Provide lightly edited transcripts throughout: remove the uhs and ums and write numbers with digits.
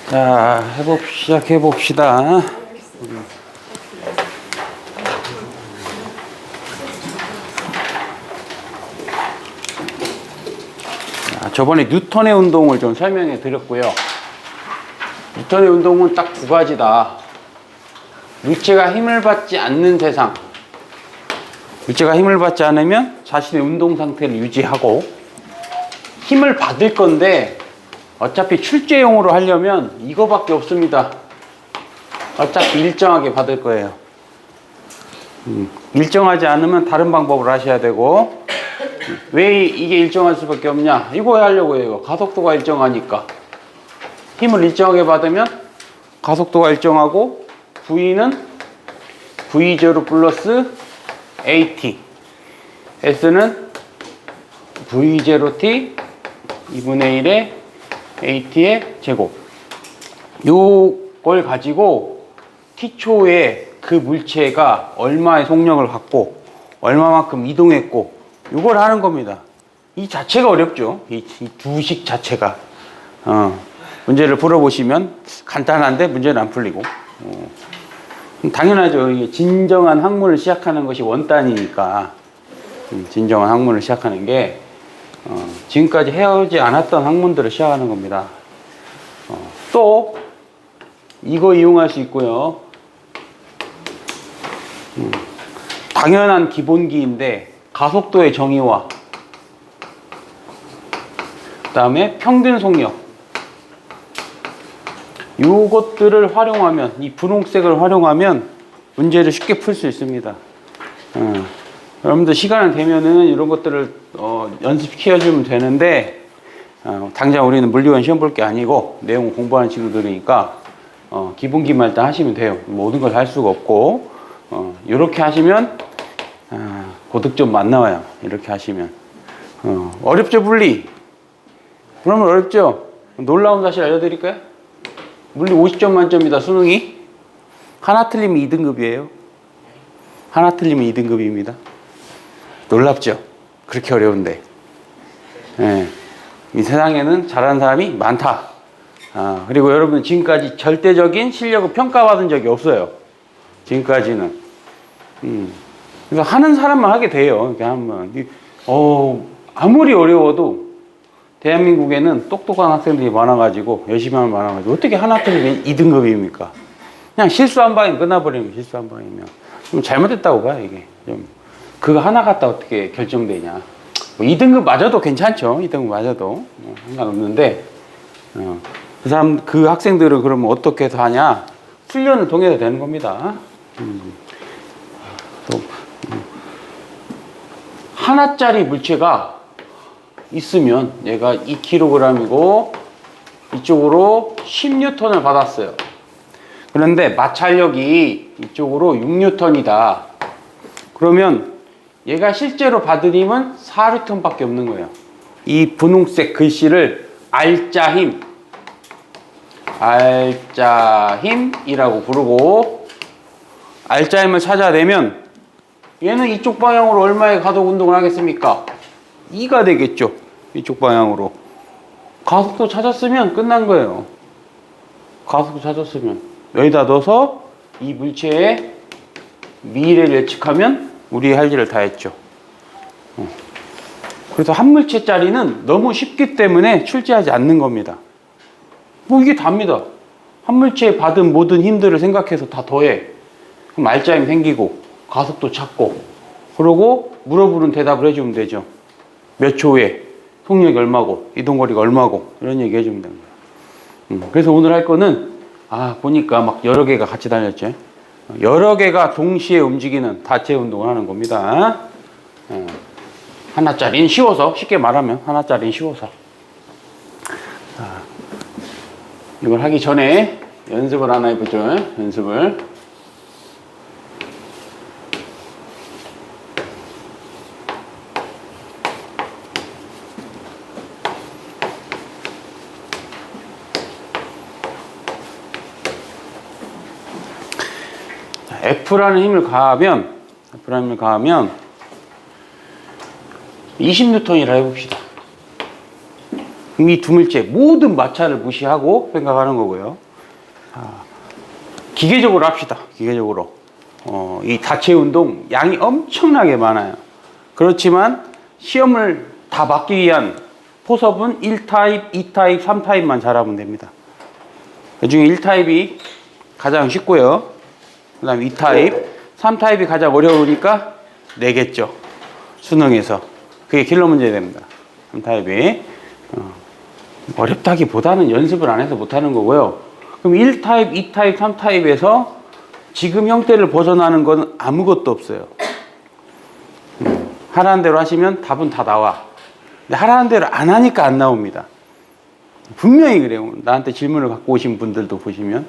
자, 시작해봅시다. 저번에 뉴턴의 운동을 좀 설명해 드렸고요. 뉴턴의 운동은 딱 두 가지다. 물체가 힘을 받지 않는 세상. 물체가 힘을 받지 않으면 자신의 운동 상태를 유지하고, 힘을 받을 건데 어차피 출제용으로 하려면 이거밖에 없습니다. 어차피 일정하게 받을 거예요. 일정하지 않으면 다른 방법을 하셔야 되고, 왜 이게 일정할 수밖에 없냐? 이거 하려고 해요. 가속도가 일정하니까. 힘을 일정하게 받으면 가속도가 일정하고, V는 V0 플러스 AT, S는 V0T 2분의 1의 AT의 제곱. 요걸 가지고 T초에 그 물체가 얼마의 속력을 갖고 얼마만큼 이동했고, 이걸 하는 겁니다. 이 자체가 어렵죠. 이 두식 자체가. 문제를 풀어보시면 간단한데 문제는 안 풀리고. 당연하죠. 이게 진정한 학문을 시작하는 것이 원단이니까. 진정한 학문을 시작하는 게 지금까지 해오지 않았던 학문들을 시작하는 겁니다. 또 이거 이용할 수 있고요. 당연한 기본기인데 가속도의 정의와 그 다음에 평균 속력, 이것들을 활용하면, 이 분홍색을 활용하면 문제를 쉽게 풀 수 있습니다. 여러분들 시간이 되면은 이런 것들을 연습시켜주면 되는데, 당장 우리는 물리원 시험 볼 게 아니고 내용 공부하는 친구들이니까 기본기만 일단 하시면 돼요. 모든 걸 할 수가 없고, 이렇게 하시면 고득점 안 나와요. 이렇게 하시면. 어렵죠, 물리? 그러면 어렵죠? 놀라운 사실 알려드릴까요? 물리 50점 만점이다, 수능이. 하나 틀리면 2등급이에요. 하나 틀리면 2등급입니다. 놀랍죠? 그렇게 어려운데. 예. 이 세상에는 잘하는 사람이 많다. 그리고 여러분 지금까지 절대적인 실력을 평가받은 적이 없어요. 지금까지는. 그래서 하는 사람만 하게 돼요. 이렇게 하면. 아무리 어려워도 대한민국에는 똑똑한 학생들이 많아가지고, 열심히 하면 많아가지고, 어떻게 하나 틀리면 2등급입니까? 그냥 실수 한 방이면 끝나버리면, 실수 한 방이면. 좀 잘못했다고 봐요, 이게. 그거 하나 갖다 어떻게 결정되냐. 2등급 맞아도 괜찮죠. 2등급 맞아도. 상관없는데, 그 학생들은 그러면 어떻게 해서 하냐. 훈련을 통해서 되는 겁니다. 하나짜리 물체가 있으면, 얘가 2kg이고 이쪽으로 10N을 받았어요. 그런데 마찰력이 이쪽으로 6N이다. 그러면 얘가 실제로 받은 힘은 4N밖에 없는 거예요. 이 분홍색 글씨를 알짜힘이라고 부르고, 알짜힘을 찾아내면 얘는 이쪽 방향으로 얼마의 가속 운동을 하겠습니까? 2가 되겠죠. 이쪽 방향으로. 가속도 찾았으면 끝난 거예요. 가속도 찾았으면 여기다 넣어서 이 물체의 미래를 예측하면 우리 할 일을 다 했죠. 그래서 한 물체짜리는 너무 쉽기 때문에 출제하지 않는 겁니다. 뭐 이게 답니다. 한 물체에 받은 모든 힘들을 생각해서 다 더해. 그럼 알짜힘 생기고 가속도 찾고, 그러고 물어보는 대답을 해주면 되죠. 몇 초에 속력이 얼마고 이동거리가 얼마고, 이런 얘기 해주면 됩니다. 그래서 오늘 할 거는, 보니까 막 여러 개가 같이 다녔죠. 여러 개가 동시에 움직이는 다체 운동을 하는 겁니다. 하나짜리는 쉬워서, 쉽게 말하면 하나짜리는 쉬워서. 이걸 하기 전에 연습을 하나 해보죠. 연습을. F라는 힘을 가하면 20N이라 해봅시다. 그럼 이 두 물체 모든 마찰을 무시하고 생각하는 거고요. 기계적으로 합시다. 기계적으로. 이 다체 운동 양이 엄청나게 많아요. 그렇지만 시험을 다 막기 위한 포섭은 1타입, 2타입, 3타입만 잘하면 됩니다. 그 중에 1타입이 가장 쉽고요. 그 다음에 2타입, 3타입이 가장 어려우니까 내겠죠. 수능에서. 그게 킬러 문제 됩니다. 3타입이. 어렵다기보다는 연습을 안 해서 못하는 거고요. 그럼 1타입, 2타입, 3타입에서 지금 형태를 벗어나는 건 아무것도 없어요. 하라는 대로 하시면 답은 다 나와. 근데 하라는 대로 안 하니까 안 나옵니다. 분명히 그래요. 나한테 질문을 갖고 오신 분들도 보시면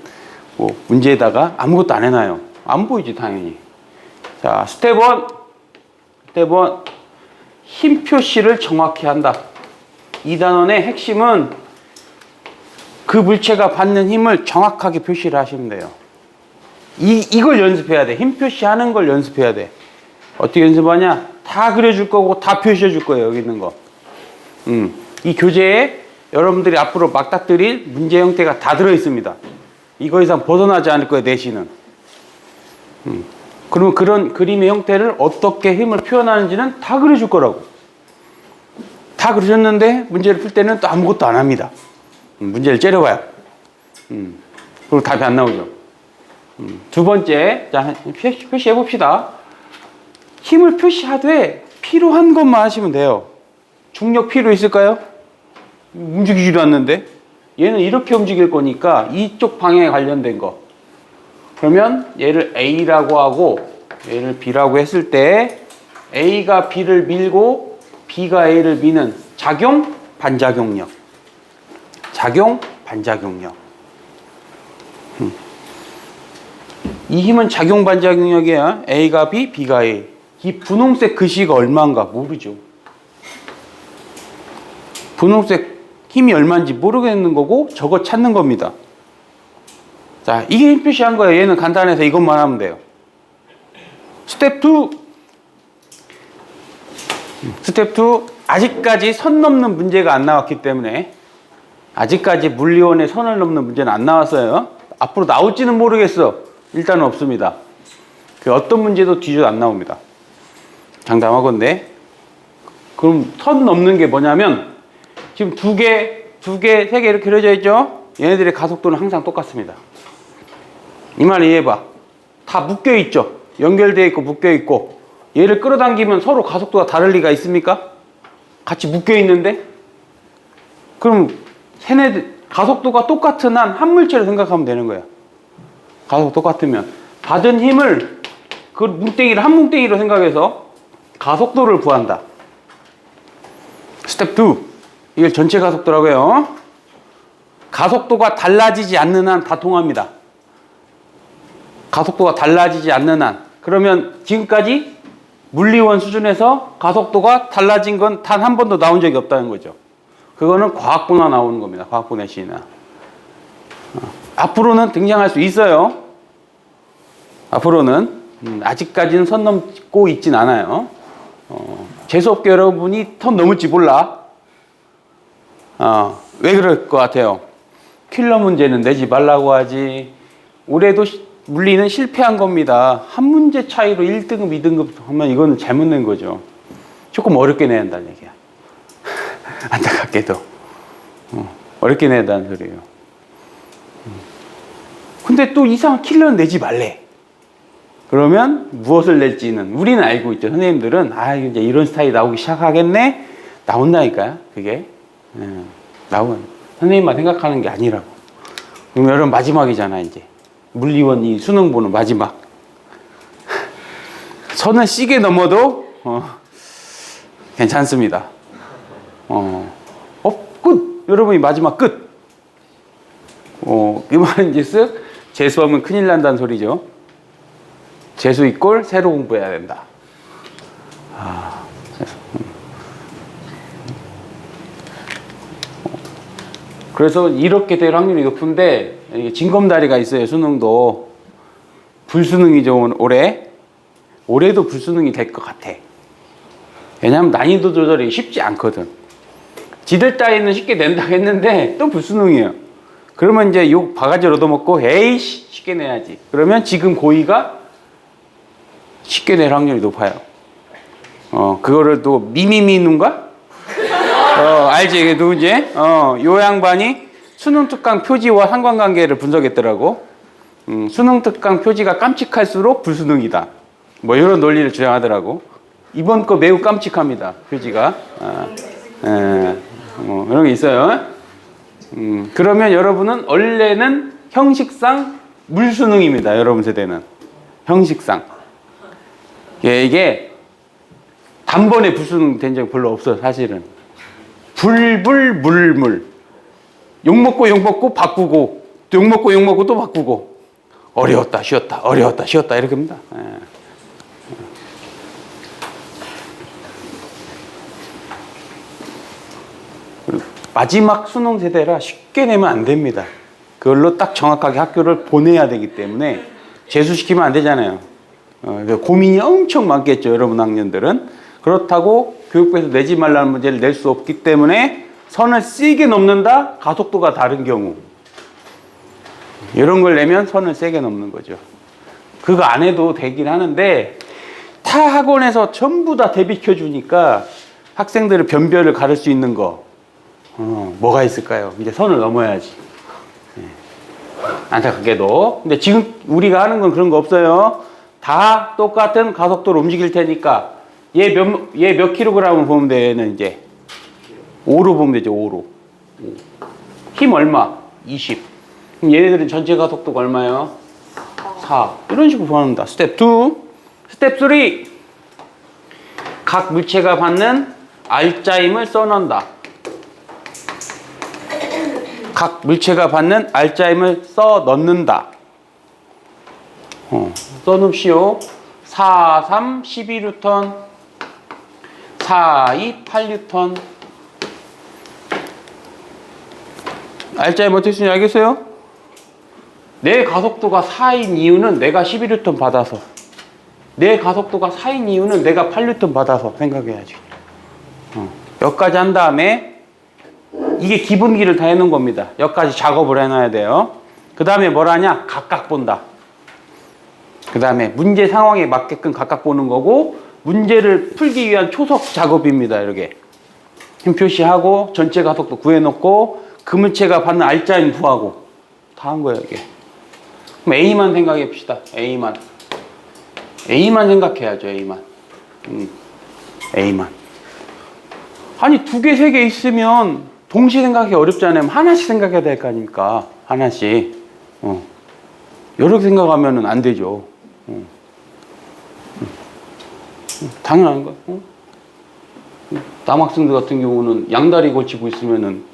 뭐 문제에다가 아무것도 안 해놔요. 안 보이지 당연히. 자, 스텝 1. 힘 표시를 정확히 한다. 이 단원의 핵심은 그 물체가 받는 힘을 정확하게 표시를 하시면 돼요. 이걸 연습해야 돼. 힘 표시하는 걸 연습해야 돼. 어떻게 연습하냐? 다 그려줄 거고 다 표시해 줄 거예요. 여기 있는 거. 이 교재에 여러분들이 앞으로 막닥뜨릴 문제 형태가 다 들어있습니다. 이거 이상 벗어나지 않을 거예요. 내신은. 그러면 그런 그림의 형태를 어떻게 힘을 표현하는지는 다 그려줄 거라고. 다 그려줬는데 문제를 풀 때는 또 아무것도 안 합니다. 문제를 째려봐요. 그리고 답이 안 나오죠. 두 번째, 자, 표시해 봅시다. 힘을 표시하되 필요한 것만 하시면 돼요. 중력 필요 있을까요? 움직이지도 않는데. 얘는 이렇게 움직일 거니까 이쪽 방향에 관련된 거. 그러면 얘를 A라고 하고 얘를 B라고 했을 때 A가 B를 밀고 B가 A를 미는 작용, 반작용력. 작용, 반작용력. 이 힘은 작용, 반작용력이야. A가 B, B가 A. 이 분홍색 글씨가 얼마인가 모르죠. 분홍색 힘이 얼마인지 모르겠는 거고 저거 찾는 겁니다. 자, 이게 힘 표시한 거예요. 얘는 간단해서 이것만 하면 돼요. 스텝 2. 스텝 2. 아직까지 선 넘는 문제가 안 나왔기 때문에 아직까지 물리원의 선을 넘는 문제는 안 나왔어요. 앞으로 나올지는 모르겠어. 일단은 없습니다. 그 어떤 문제도 뒤져도 안 나옵니다. 장담하건대. 그럼 선 넘는 게 뭐냐면 지금 두 개, 세 개 이렇게 그려져 있죠? 얘네들의 가속도는 항상 똑같습니다. 이 말 이해해봐. 다 묶여 있죠? 연결되어 있고 묶여 있고. 얘를 끌어당기면 서로 가속도가 다를 리가 있습니까? 같이 묶여 있는데? 그럼 얘네들 가속도가 똑같은 한 물체를 생각하면 되는 거야. 가속 똑같으면 받은 힘을 그 뭉땡이를 한 뭉땡이로 생각해서 가속도를 구한다. 스텝 2. 이걸 전체 가속도라고요. 가속도가 달라지지 않는 한 다 통합니다. 가속도가 달라지지 않는 한. 그러면 지금까지 물리원 수준에서 가속도가 달라진 건 단 한 번도 나온 적이 없다는 거죠. 그거는 과학고나 나오는 겁니다. 과학고 내신이나. 앞으로는 등장할 수 있어요. 앞으로는 아직까지는 선 넘고 있진 않아요. 재수업계 여러분이 선 넘을지 몰라. 왜 그럴 것 같아요? 킬러 문제는 내지 말라고 하지. 올해도 물리는 실패한 겁니다. 한 문제 차이로 1등급, 2등급 하면 이거는 잘못 낸 거죠. 조금 어렵게 내야 한다는 얘기야. 안타깝게도. 어렵게 내야 한다는 소리예요. 근데 또 이상한 킬러는 내지 말래. 그러면 무엇을 낼지는 우리는 알고 있죠. 선생님들은 이제 이런 스타일이 나오기 시작하겠네. 나온다니까요. 그게 나온 선생님만 생각하는 게 아니라고. 그럼 여러분 마지막이잖아 이제. 물리원 이 수능 보는 마지막. 선을 시게 넘어도 괜찮습니다. 끝. 여러분이 마지막 끝. 이 말은 이제 쓱 재수하면 큰일 난다는 소리죠. 재수 이꼴 새로 공부해야 된다. 그래서 이렇게 될 확률이 높은데 이게 징검다리가 있어요. 수능도 불수능이죠. 올해도 불수능이 될 것 같아. 왜냐하면 난이도 조절이 쉽지 않거든. 지들 따위는 쉽게 낸다고 했는데 또 불수능이에요. 그러면 이제 욕 바가지로 얻어먹고 에이씨 쉽게 내야지. 그러면 지금 고2가 쉽게 낼 확률이 높아요. 그거를 또 미미미 누가? 알지? 이게 누구지? 요 양반이 수능 특강 표지와 상관관계를 분석했더라고. 수능 특강 표지가 깜찍할수록 불수능이다. 뭐 이런 논리를 주장하더라고. 이번 거 매우 깜찍합니다. 표지가. 이런 게 있어요. 그러면 여러분은 원래는 형식상 물수능입니다. 여러분 세대는. 형식상. 이게 단번에 불수능 된 적이 별로 없어요. 사실은. 물물. 욕먹고 바꾸고 또 욕먹고 또 바꾸고 어려웠다 쉬었다 이렇게 합니다. 마지막 수능 세대라 쉽게 내면 안 됩니다. 그걸로 딱 정확하게 학교를 보내야 되기 때문에 재수시키면 안 되잖아요. 고민이 엄청 많겠죠. 여러분 학년들은. 그렇다고 교육부에서 내지 말라는 문제를 낼 수 없기 때문에 선을 세게 넘는다? 가속도가 다른 경우. 이런 걸 내면 선을 세게 넘는 거죠. 그거 안 해도 되긴 하는데 타 학원에서 전부 다 대비켜 주니까 학생들의 변별을 가를 수 있는 거 뭐가 있을까요? 이제 선을 넘어야지. 안타깝게도. 근데 지금 우리가 하는 건 그런 거 없어요. 다 똑같은 가속도로 움직일 테니까 얘 몇 킬로그램을 보면 돼. 얘는 이제 5로 보면 되죠. 5로. 힘 얼마? 20. 그럼 얘네들은 전체 가속도가 얼마예요? 4. 이런 식으로 구합니다. 스텝 2. 스텝 3. 각 물체가 받는 알짜임을 써넣는다. 각 물체가 받는 알짜임을 써넣는다. 써놓으시오. 4, 3, 12뉴턴. 4, 2, 8뉴턴. 알짜임 어떻게 쓰는지 알겠어요? 내 가속도가 4인 이유는 내가 12뉴턴 받아서. 내 가속도가 4인 이유는 내가 8뉴턴 받아서 생각해야지. 여기까지 한 다음에 이게 기본기를 다 해놓은 겁니다. 여기까지 작업을 해놔야 돼요. 그 다음에 뭘 하냐? 각각 본다. 그 다음에 문제 상황에 맞게끔 각각 보는 거고 문제를 풀기 위한 초석 작업입니다. 이렇게 힘 표시하고 전체 가속도 구해놓고 그 물체가 받는 알짜임 구하고 다 한 거예요. 이게. 그럼 A만 생각해 봅시다. A만 생각해야죠. A만. 아니 2개, 3개 있으면 동시에 생각하기 어렵잖아요. 하나씩 생각해야 될 거 아닙니까? 하나씩. 여러 개 생각하면 안 되죠. 당연한 거. 남학생들 같은 경우는 양다리 걸치고 있으면은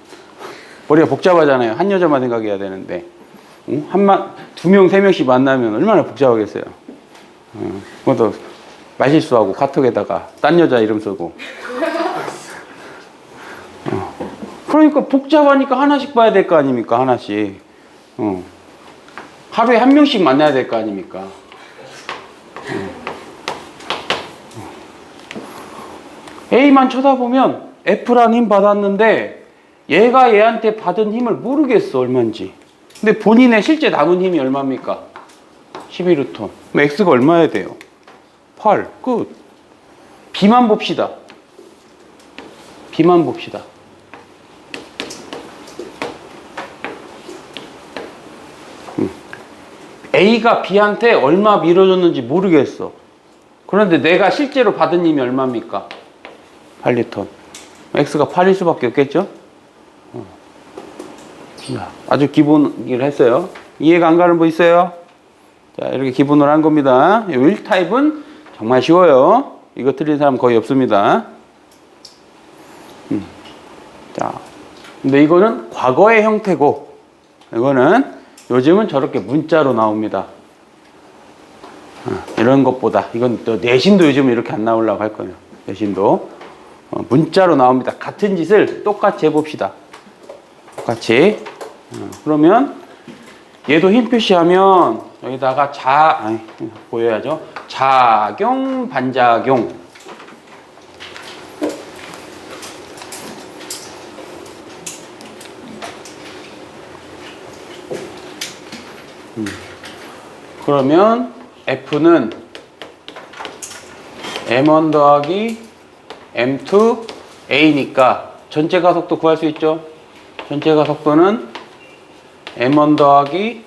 머리가 복잡하잖아요. 한 여자만 생각해야 되는데. 2명, 3명씩 만나면 얼마나 복잡하겠어요. 그것도 말실수하고 카톡에다가 딴 여자 이름 쓰고. 그러니까 복잡하니까 하나씩 봐야 될 거 아닙니까? 하나씩. 하루에 한 명씩 만나야 될 거 아닙니까? A만 쳐다보면 F라는 힘 받았는데 얘가 얘한테 받은 힘을 모르겠어. 얼마인지. 근데 본인의 실제 남은 힘이 얼마입니까? 11뉴턴. 그럼 X가 얼마야 돼요? 8. 끝. B만 봅시다. A가 B한테 얼마 밀어줬는지 모르겠어. 그런데 내가 실제로 받은 힘이 얼마입니까? 8뉴턴. X가 8일 수밖에 없겠죠? 아주 기본기를 했어요. 이해가 안 가는 분 있어요? 자, 이렇게 기본으로 한 겁니다. 1타입은 정말 쉬워요. 이거 틀린 사람 거의 없습니다. 자, 근데 이거는 과거의 형태고, 이거는 요즘은 저렇게 문자로 나옵니다. 이런 것보다 이건 또 내신도 요즘은 이렇게 안 나오려고 할 거예요. 내신도 문자로 나옵니다. 같은 짓을 똑같이 해봅시다. 똑같이. 그러면 얘도 힘 표시하면 여기다가 보여야죠. 작용, 반작용. 그러면 F는 M1 더하기 M2 A니까 전체 가속도 구할 수 있죠? 전체 가속도는 M1 더하기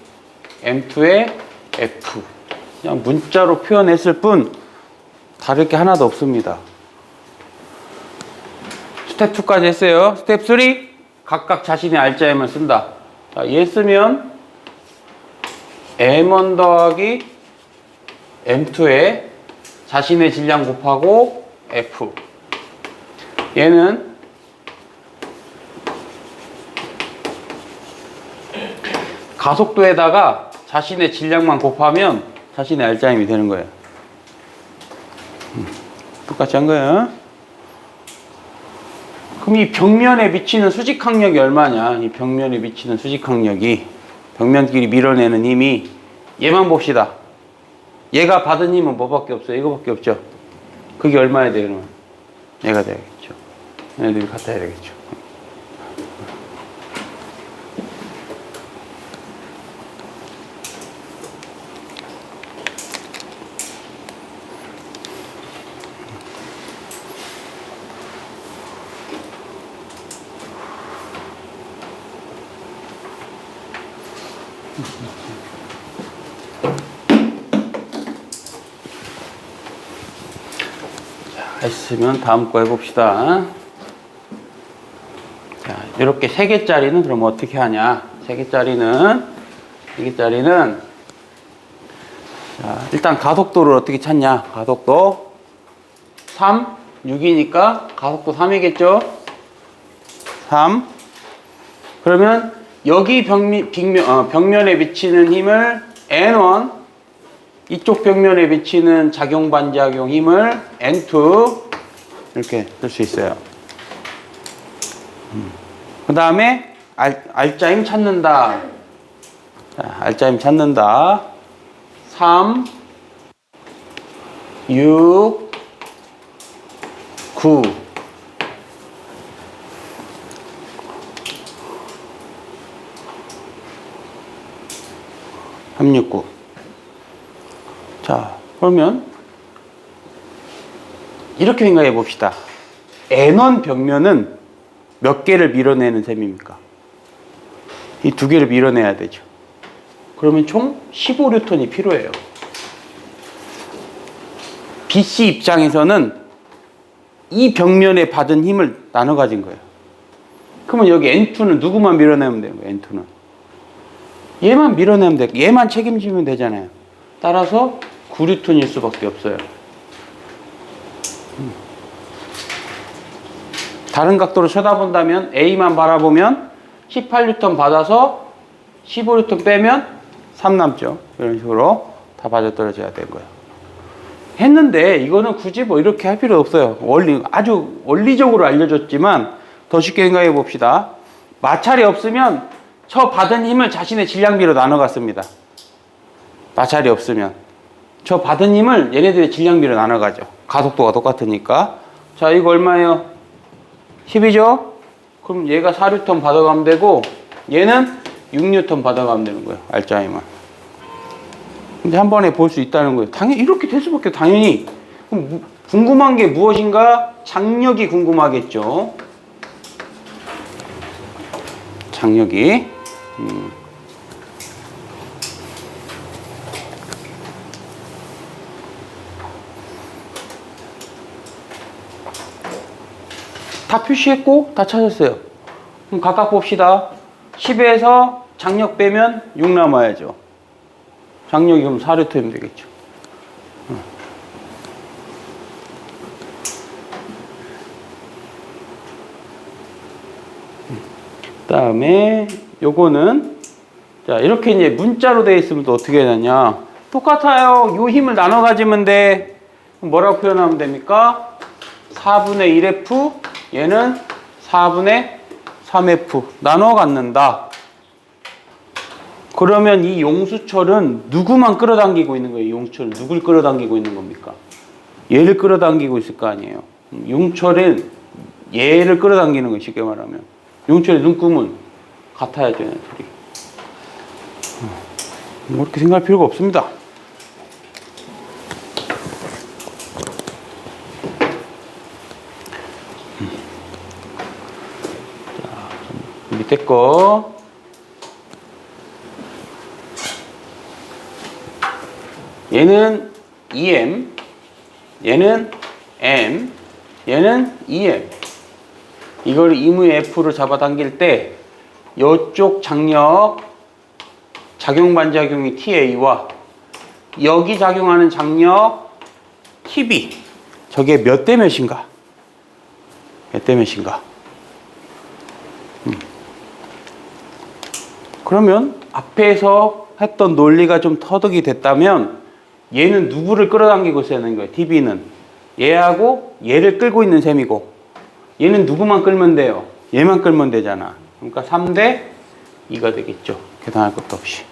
M2의 F. 그냥 문자로 표현했을 뿐 다를 게 하나도 없습니다. 스텝 2까지 했어요. 스텝 3 각각 자신의 알짜임을 쓴다. 자, 얘 쓰면 M1 더하기 M2의 자신의 질량 곱하고 F. 얘는 가속도에다가 자신의 질량만 곱하면 자신의 알짜임이 되는 거예요. 똑같이 한 거예요. 그럼 이 벽면에 미치는 수직항력이 얼마냐? 이 벽면에 미치는 수직항력이 벽면끼리 밀어내는 힘이 얘만 봅시다. 얘가 받은 힘은 뭐밖에 없어요? 이거밖에 없죠. 그게 얼마야 돼요? 그러면 얘가 돼야겠죠. 얘네들이 같아야 되겠죠. 했으면 다음 거 해봅시다. 자, 이렇게 3개짜리는 그럼 어떻게 하냐? 3개짜리는 자, 일단 가속도를 어떻게 찾냐? 가속도 3, 6이니까 가속도 3이겠죠? 3. 그러면 여기 벽면에 미치는 힘을 N1, 이쪽 벽면에 미치는 작용 반작용 힘을 N2 이렇게 쓸 수 있어요. 그 다음에 알짜임 찾는다. 자, 알짜임 찾는다. 3, 6, 9. (369) 자, 그러면 이렇게 생각해 봅시다. N1 벽면은 몇 개를 밀어내는 셈입니까? 이 2개를 밀어내야 되죠. 그러면 총 15뉴턴이 필요해요. BC 입장에서는 이 벽면에 받은 힘을 나눠 가진 거예요. 그러면 여기 N2는 누구만 밀어내면 돼요? N2는 얘만 밀어내면 돼. 얘만 책임지면 되잖아요. 따라서 9뉴턴일 수밖에 없어요. 다른 각도로 쳐다본다면 A만 바라보면 18뉴턴 받아서 15뉴턴 빼면 3 남죠. 이런 식으로 다 빠져떨어져야 된 거예요. 했는데 이거는 굳이 뭐 이렇게 할 필요 없어요. 아주 원리적으로 알려줬지만 더 쉽게 생각해 봅시다. 마찰이 없으면 저 받은 힘을 자신의 질량비로 나눠 갔습니다. 마찰이 없으면 저 받은 힘을 얘네들의 질량비로 나눠 가죠. 가속도가 똑같으니까. 자, 이거 얼마예요? 10이죠? 그럼 얘가 4뉴턴 받아가면 되고 얘는 6뉴턴 받아가면 되는 거예요. 알짜임은. 근데 한 번에 볼 수 있다는 거예요. 당연히 이렇게 될 수밖에. 당연히. 그럼 궁금한 게 무엇인가? 장력이 궁금하겠죠. 장력이. 다 표시했고 다 찾았어요. 그럼 각각 봅시다. 10에서 장력 빼면 6 남아야죠. 장력이 그럼 4뉴턴이면 되겠죠. 그 다음에 요거는 자, 이렇게 이제 문자로 되어 있으면 또 어떻게 되느냐? 똑같아요. 요 힘을 나눠 가지면 돼. 그럼 뭐라고 표현하면 됩니까? 4분의 1F, 얘는 4분의 3F. 나눠 갖는다. 그러면 이 용수철은 누구만 끌어당기고 있는 거예요? 이 용수철은 누굴 끌어당기고 있는 겁니까? 얘를 끌어당기고 있을 거 아니에요. 용철은 얘를 끌어당기는 거예요. 쉽게 말하면. 용철의 눈금은 같아야죠. 둘이. 뭐 그렇게 생각할 필요가 없습니다. 자, 밑에 거 얘는 EM, 얘는 M, 얘는 EM. 이걸 임의 F로 잡아당길 때 이쪽 장력 작용 반작용이 TA와 여기 작용하는 장력 TB, 저게 몇 대 몇인가? 몇 대 몇인가? 그러면 앞에서 했던 논리가 좀 터득이 됐다면 얘는 누구를 끌어당기고 있어야 하는 거예요? TB는 얘하고 얘를 끌고 있는 셈이고, 얘는 누구만 끌면 돼요? 얘만 끌면 되잖아. 그러니까 3대 2가 되겠죠. 계산할 것도 없이.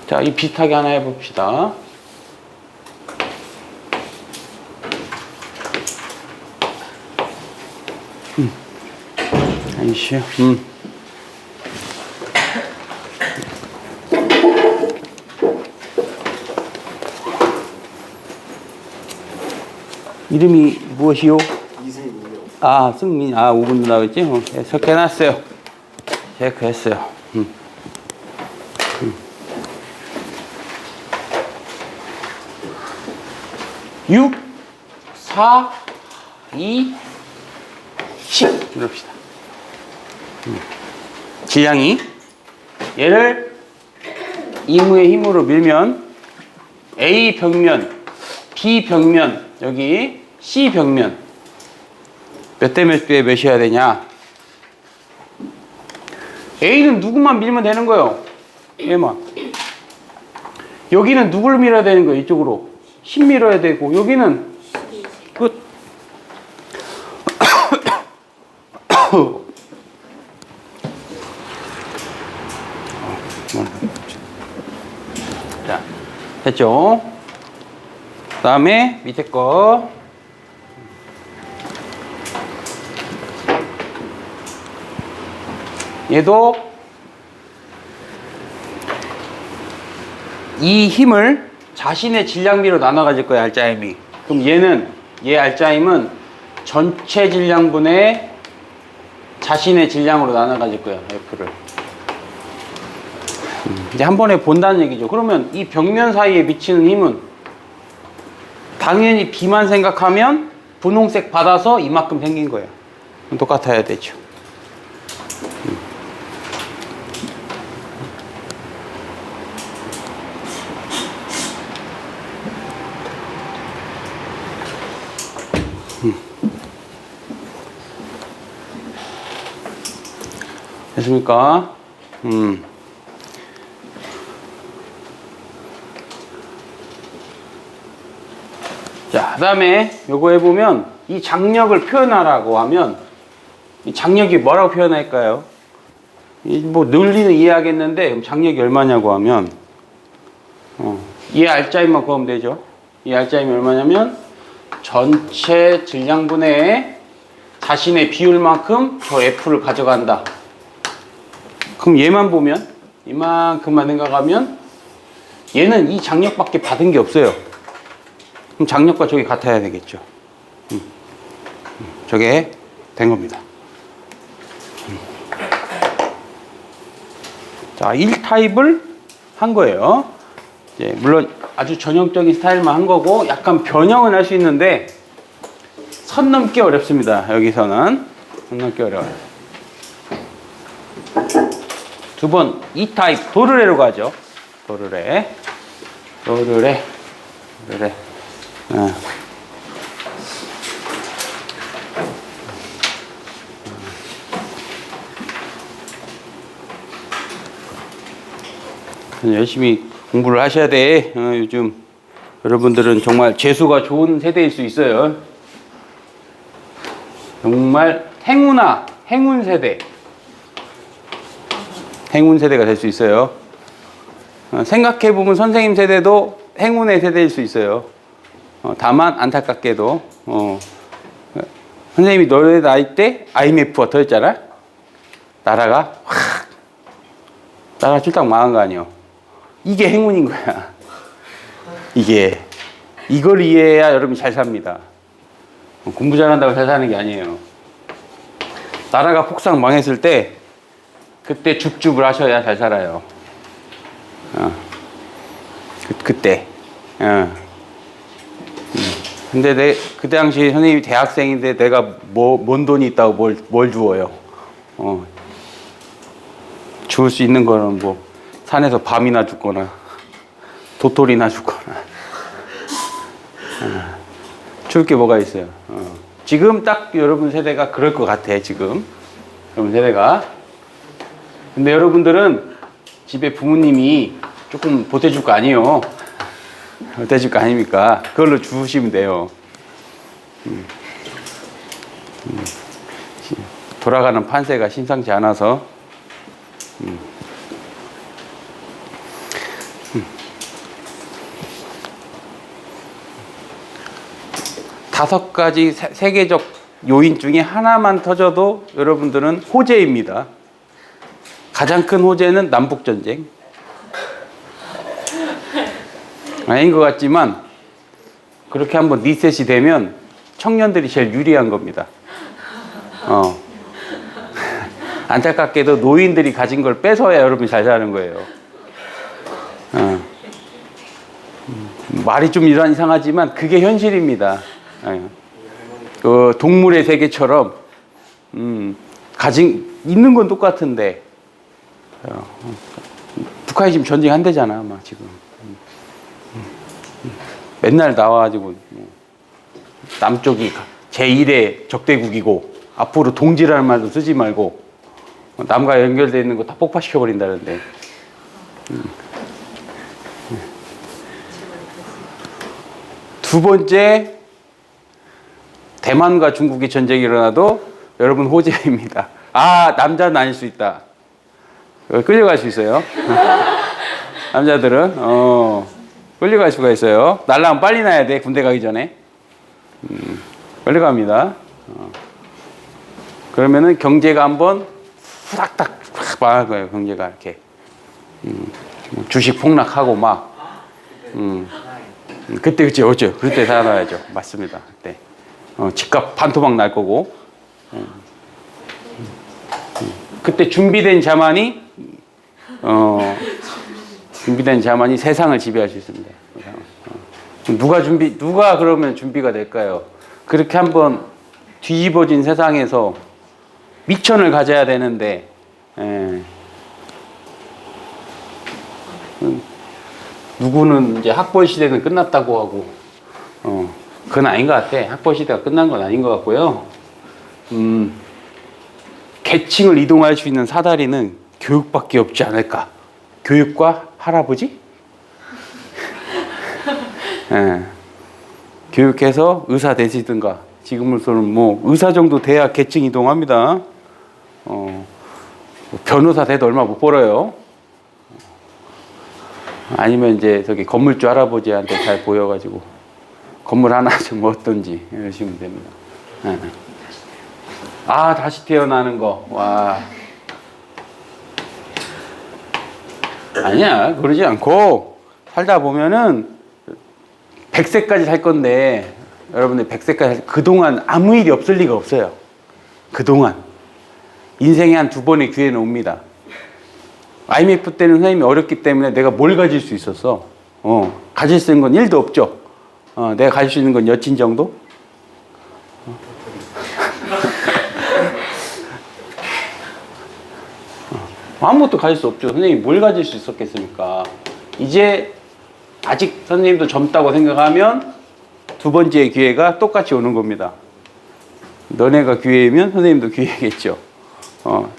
자, 이 비슷하게 하나 해봅시다. 아이씨, 이름이 무엇이요? 이승민이요. 아, 승민. 아, 5분 나오겠지? 해석해놨어요. 체크했어요. 6, 4, 2, 10. 이럽시다. 질량이 얘를 이무의 힘으로 밀면 A 벽면, B 벽면, 여기 C 벽면 몇 대 몇 대 몇이어야 되냐? A는 누구만 밀면 되는 거예요. 얘만. 여기는 누구를 밀어야 되는 거예요? 이쪽으로 10 밀어야 되고, 여기는 끝. 자, 됐죠? 그 다음에 밑에 거. 얘도 이 힘을 자신의 질량비로 나눠 가질 거예요, 알짜임이. 그럼 얘 알짜임은 전체 질량분의 자신의 질량으로 나눠 가질 거예요, F를. 이제 한 번에 본다는 얘기죠. 그러면 이 벽면 사이에 미치는 힘은 당연히 B만 생각하면 분홍색 받아서 이만큼 생긴 거예요. 똑같아야 되죠. 됐습니까? 자, 그 다음에 요거 해보면 이 장력을 표현하라고 하면 이 장력이 뭐라고 표현할까요? 뭐 논리는 이해하겠는데 그럼 장력이 얼마냐고 하면 이 알짜임만 구하면 되죠. 이 알짜임이 얼마냐면 전체 질량분의 자신의 비율만큼 저 F를 가져간다. 그럼 얘만 보면 이만큼만 생각하면 얘는 이 장력밖에 받은 게 없어요. 그럼 장력과 저게 같아야 되겠죠. 저게 된 겁니다. 자, 1타입을 한 거예요. 이제 물론 아주 전형적인 스타일만 한 거고 약간 변형은 할 수 있는데 선 넘기 어렵습니다. 여기서는 선 넘기 어려워요. 두 번 2타입 도르래로 가죠. 도르래. 열심히 공부를 하셔야 돼. 요즘 여러분들은 정말 재수가 좋은 세대일 수 있어요. 정말 행운 세대. 행운 세대가 될 수 있어요. 생각해보면 선생님 세대도 행운의 세대일 수 있어요. 다만 안타깝게도 선생님이 너네 나이 때 IMF가 터졌잖아. 나라가 확 나라 쫄딱 망한 거 아니에요. 이게 행운인 거야. 이걸 이해해야 여러분이 잘 삽니다. 공부 잘한다고 잘 사는 게 아니에요. 나라가 폭삭 망했을 때 그때 줍줍을 하셔야 잘 살아요. 그때. 근데 그 당시 선생님이 대학생인데 내가 뭔 돈이 있다고 뭘 주어요. 주울 수 있는 거는 뭐 산에서 밤이나 죽거나 도토리나 죽거나 줄 게 뭐가 있어요. 지금 딱 여러분 세대가 그럴 것 같아. 지금 여러분 세대가. 근데 여러분들은 집에 부모님이 조금 보태줄 거 아니에요. 보태줄 거 아닙니까? 그걸로 주시면 돼요. 돌아가는 판세가 심상치 않아서. 5가지 세계적 요인 중에 하나만 터져도 여러분들은 호재입니다. 가장 큰 호재는 남북전쟁. 아닌 것 같지만 그렇게 한번 리셋이 되면 청년들이 제일 유리한 겁니다. 안타깝게도 노인들이 가진 걸 뺏어야 여러분이 잘 사는 거예요. 말이 좀 이상하지만 그게 현실입니다. 그 동물의 세계처럼 있는 건 똑같은데 북한이 지금 전쟁한대잖아. 막 지금 맨날 나와가지고 남쪽이 제1의 적대국이고 앞으로 동지라는 말도 쓰지 말고 남과 연결되어 있는 거 다 폭파시켜버린다는데. 두 번째, 대만과 중국의 전쟁이 일어나도 여러분 호재입니다. 남자는 아닐 수 있다. 끌려갈 수 있어요. 남자들은 끌려갈 수가 있어요. 날라면 빨리 나야 돼. 군대 가기 전에. 끌려갑니다. 그러면은 경제가 한번 후닥닥 망할 거예요. 경제가 이렇게 주식 폭락하고 막. 그때 어쩌? 그때 살아야죠. 맞습니다. 그때 집값 반토막 날 거고. 그때 준비된 자만이 세상을 지배할 수 있습니다. 누가 그러면 준비가 될까요? 그렇게 한번 뒤집어진 세상에서 미천을 가져야 되는데, 누구는 이제 학벌 시대는 끝났다고 하고, 그건 아닌 것 같아. 학벌 시대가 끝난 건 아닌 것 같고요. 계층을 이동할 수 있는 사다리는 교육밖에 없지 않을까. 교육과 할아버지? 교육해서 의사 되시든가. 지금으로서는 뭐 의사 정도 돼야 계층 이동합니다. 변호사 돼도 얼마 못 벌어요. 아니면 이제 저기 건물주 할아버지한테 잘 보여가지고 건물 하나 좀 얻든지 이러시면 됩니다. 다시 태어나는 거. 와. 아니야, 그러지 않고 살다 보면은 100세까지 살 건데 여러분들 100세까지 그동안 아무 일이 없을 리가 없어요. 그동안 인생에 한 2번의 기회는 옵니다. IMF 때는 선생님이 어렵기 때문에 내가 뭘 가질 수 있었어? 가질 수 있는 건 1도 없죠. 내가 가질 수 있는 건 여친 정도? 아무것도 가질 수 없죠. 선생님이 뭘 가질 수 있었겠습니까? 이제 아직 선생님도 젊다고 생각하면 2번째 기회가 똑같이 오는 겁니다. 너네가 기회이면 선생님도 기회겠죠.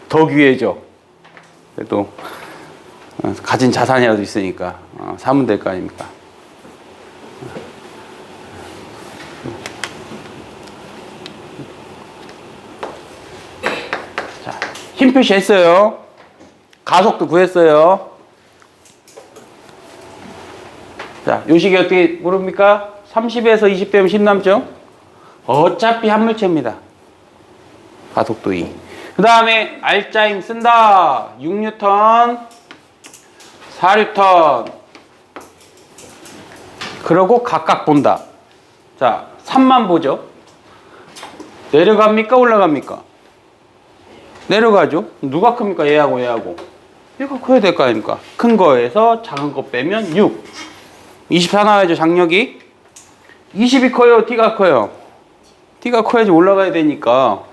더 기회죠. 그래도 가진 자산이라도 있으니까 사면 될 거 아닙니까? 자, 힘 표시했어요. 가속도 구했어요. 자, 요식이 어떻게 모릅니까? 30에서 20대면 10 남죠? 어차피 한 물체입니다. 가속도 2. 그 다음에 R자임 쓴다. 6뉴턴 4리턴. 그러고 각각 본다. 자, 3만 보죠. 내려갑니까? 올라갑니까? 내려가죠. 누가 큽니까? 얘하고 얘하고. 얘가 커야 될 거 아닙니까? 큰 거에서 작은 거 빼면 6. 24 나와야죠, 장력이. 20이 커요? T가 커요? T가 커야지 올라가야 되니까.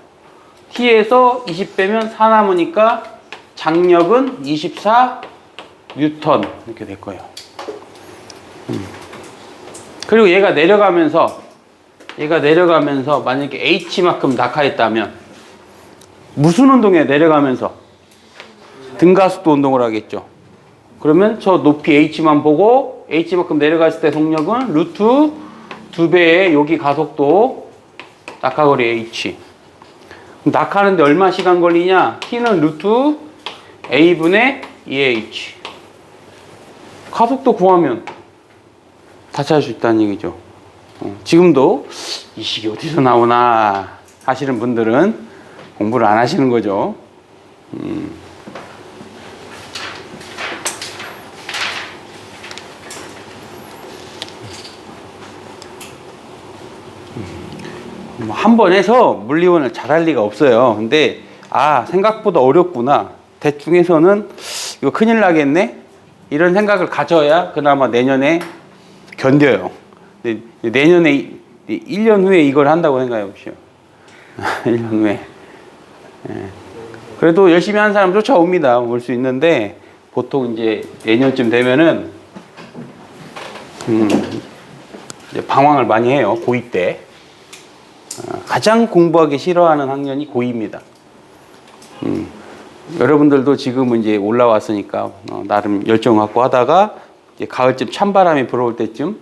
T에서 20 빼면 4 남으니까 장력은 24 뉴턴 이렇게 될 거예요. 그리고 얘가 내려가면서 만약에 H만큼 낙하했다면 무슨 운동에 내려가면서 등가속도 운동을 하겠죠. 그러면 저 높이 H만 보고 H만큼 내려갔을 때 속력은 루트 2배의 여기 가속도 낙하거리 H. 낙하하는데 얼마 시간 걸리냐? T는 루트 A분의 2H. 가속도 구하면 다 찾을 수 있다는 얘기죠. 지금도 이 식이 어디서 나오나 하시는 분들은 공부를 안 하시는 거죠. 한 번 해서 물리원을 잘할 리가 없어요. 근데 생각보다 어렵구나. 대충 해서는 이거 큰일 나겠네. 이런 생각을 가져야 그나마 내년에 견뎌요. 근데 내년에 1년 후에 이걸 한다고 생각해 보시오. 1년 후에. 그래도 열심히 하는 사람 쫓아옵니다. 올 수 있는데 보통 이제 내년쯤 되면은 이제 방황을 많이 해요. 고2 때. 가장 공부하기 싫어하는 학년이 고2입니다. 여러분들도 지금은 이제 올라왔으니까 나름 열정 갖고 하다가 이제 가을쯤 찬바람이 불어올 때쯤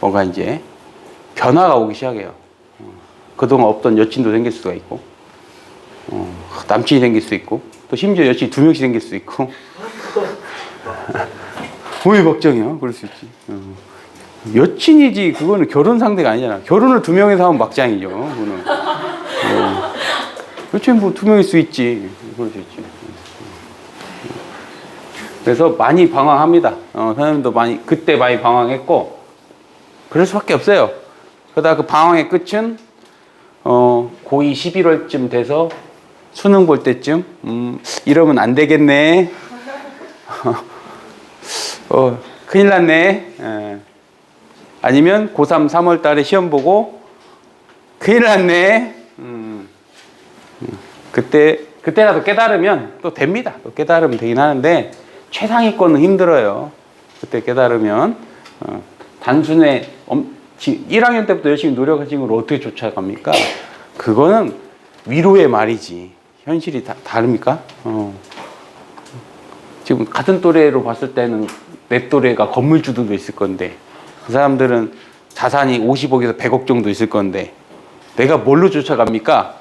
뭔가 이제 변화가 오기 시작해요. 그동안 없던 여친도 생길 수가 있고 남친이 생길 수 있고 또 심지어 여친이 2명씩 생길 수 있고 왜 걱정이야? 그럴 수 있지. 여친이지 그거는 결혼 상대가 아니잖아. 결혼을 2명이서 하면 막장이죠. 그거는. 여친 뭐 2명일 수 있지. 그럴 수 있지. 그래서 많이 방황합니다. 선생님도 그때 많이 방황했고 그럴 수밖에 없어요. 그러다 그 방황의 끝은 고2 11월쯤 돼서 수능 볼 때쯤 이러면 안 되겠네. 큰일 났네. 아니면 고3 3월 달에 시험 보고 큰일 났네. 그때라도 깨달으면 또 됩니다. 또 깨달으면 되긴 하는데 최상위권은 힘들어요. 그때 깨달으면 단순에 1학년 때부터 열심히 노력하신 걸 어떻게 쫓아갑니까? 그거는 위로의 말이지 현실이 다릅니까? 지금 같은 또래로 봤을 때는 내 또래가 건물주들도 있을 건데 그 사람들은 자산이 50억에서 100억 정도 있을 건데 내가 뭘로 쫓아갑니까?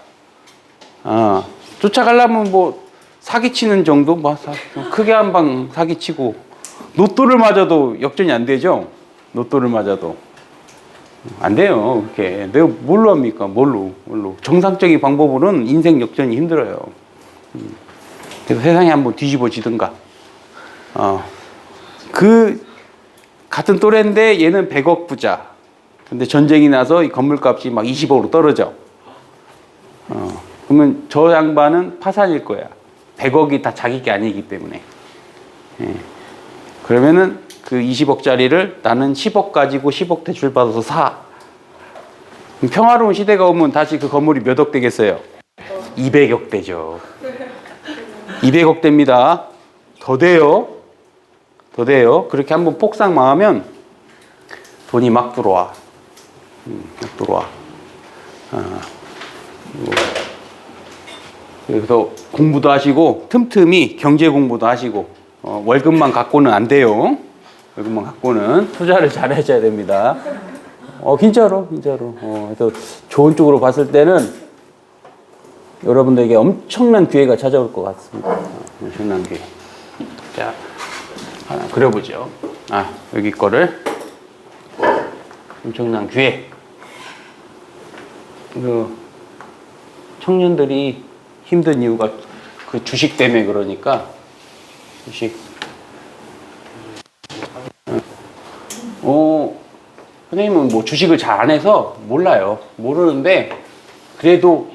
쫓아가려면 뭐 사기치는 정도? 크게 한 방 사기치고 로또를 맞아도 역전이 안 되죠? 로또를 맞아도 안 돼요. 그렇게 내가 뭘로 합니까? 뭘로? 정상적인 방법으로는 인생 역전이 힘들어요. 그래서 세상이 한번 뒤집어지든가 그 같은 또래인데 얘는 100억 부자. 근데 전쟁이 나서 이 건물값이 막 20억으로 떨어져. 그러면 저 양반은 파산일 거야. 100억이 다 자기 게 아니기 때문에. 그러면은 그 20억짜리를 나는 10억 가지고 10억 대출 받아서 사. 평화로운 시대가 오면 다시 그 건물이 몇 억 되겠어요? 200억 되죠. 200억 됩니다. 더 돼요. 그렇게 한번 폭삭 망하면 돈이 막 들어와. 그래서 공부도 하시고 틈틈이 경제 공부도 하시고 월급만 갖고는 안 돼요. 월급만 갖고는 투자를 잘 하셔야 됩니다. 진짜로. 그래서 좋은 쪽으로 봤을 때는 여러분들에게 엄청난 기회가 찾아올 것 같습니다. 엄청난 기회. 자, 하나 그려보죠. 여기 거를 엄청난 기회. 그 청년들이 힘든 이유가 그 주식 때문에 그러니까 주식 선생님은 뭐 주식을 잘 안 해서 몰라요. 모르는데 그래도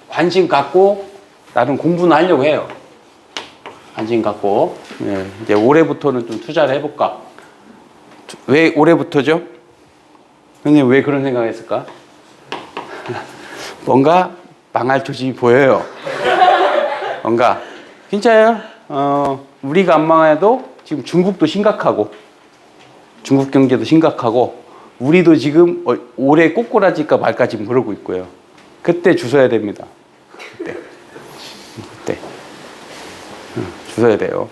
관심 갖고 나름 공부는 하려고 해요. 관심 갖고. 네, 이제 올해부터는 좀 투자를 해볼까. 왜 올해부터죠? 선생님 왜 그런 생각을 했을까? 뭔가 망할 조짐이 보여요. 뭔가 진짜요. 우리가 안 망해도 지금 중국도 심각하고 중국 경제도 심각하고 우리도 지금 올해 꼬꾸라질까 말까 지금 그러고 있고요. 그때 주셔야 됩니다. 그때 주셔야 돼요.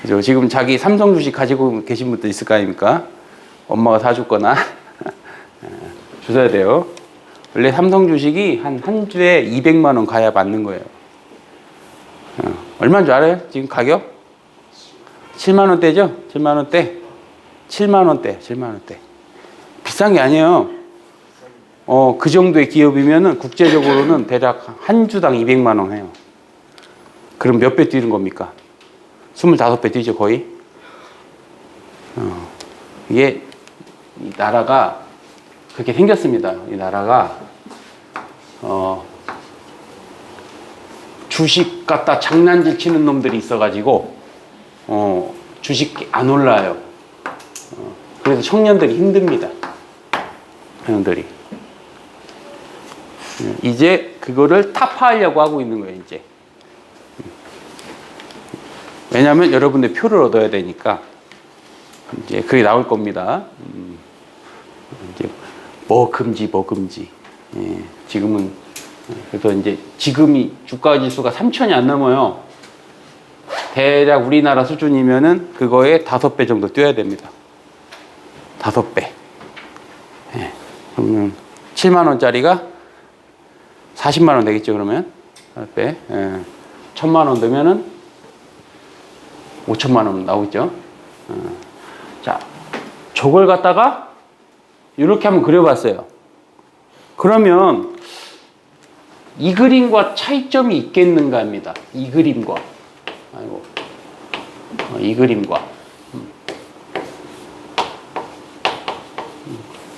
그죠? 지금 자기 삼성 주식 가지고 계신 분도 있을 거 아닙니까? 엄마가 사줬거나 주셔야 돼요. 원래 삼성 주식이 한 주에 200만 원 가야 맞는 거예요. 얼마인 줄 알아요? 지금 가격? 7만 원대죠? 7만 원대? 7만 원대, 7만 원대. 비싼 게 아니에요. 그 정도의 기업이면은 국제적으로는 대략 한 주당 200만 원 해요. 그럼 몇 배 뛰는 겁니까? 25배 뛰죠, 거의. 이게 이 나라가 그렇게 생겼습니다. 이 나라가 주식 갖다 장난질 치는 놈들이 있어가지고 주식 안 올라요. 그래서 청년들이 힘듭니다. 청년들이 이제 그거를 타파하려고 하고 있는 거예요. 이제 왜냐하면 여러분들 표를 얻어야 되니까 이제 그게 나올 겁니다. 이제 뭐 금지. 예, 지금은 그래서 이제 지금이 주가 지수가 3,000이 안 넘어요. 대략 우리나라 수준이면은 그거에 5배 정도 뛰어야 됩니다. 5배. 예, 그러면 7만 원짜리가 40만 원 되겠죠, 그러면? 5배. 예, 1,000만 원 되면은 5천만 원 나오죠. 자, 저걸 갖다가 이렇게 한번 그려봤어요. 그러면 이 그림과 차이점이 있겠는가 합니다. 이 그림과. 아이고. 이 그림과.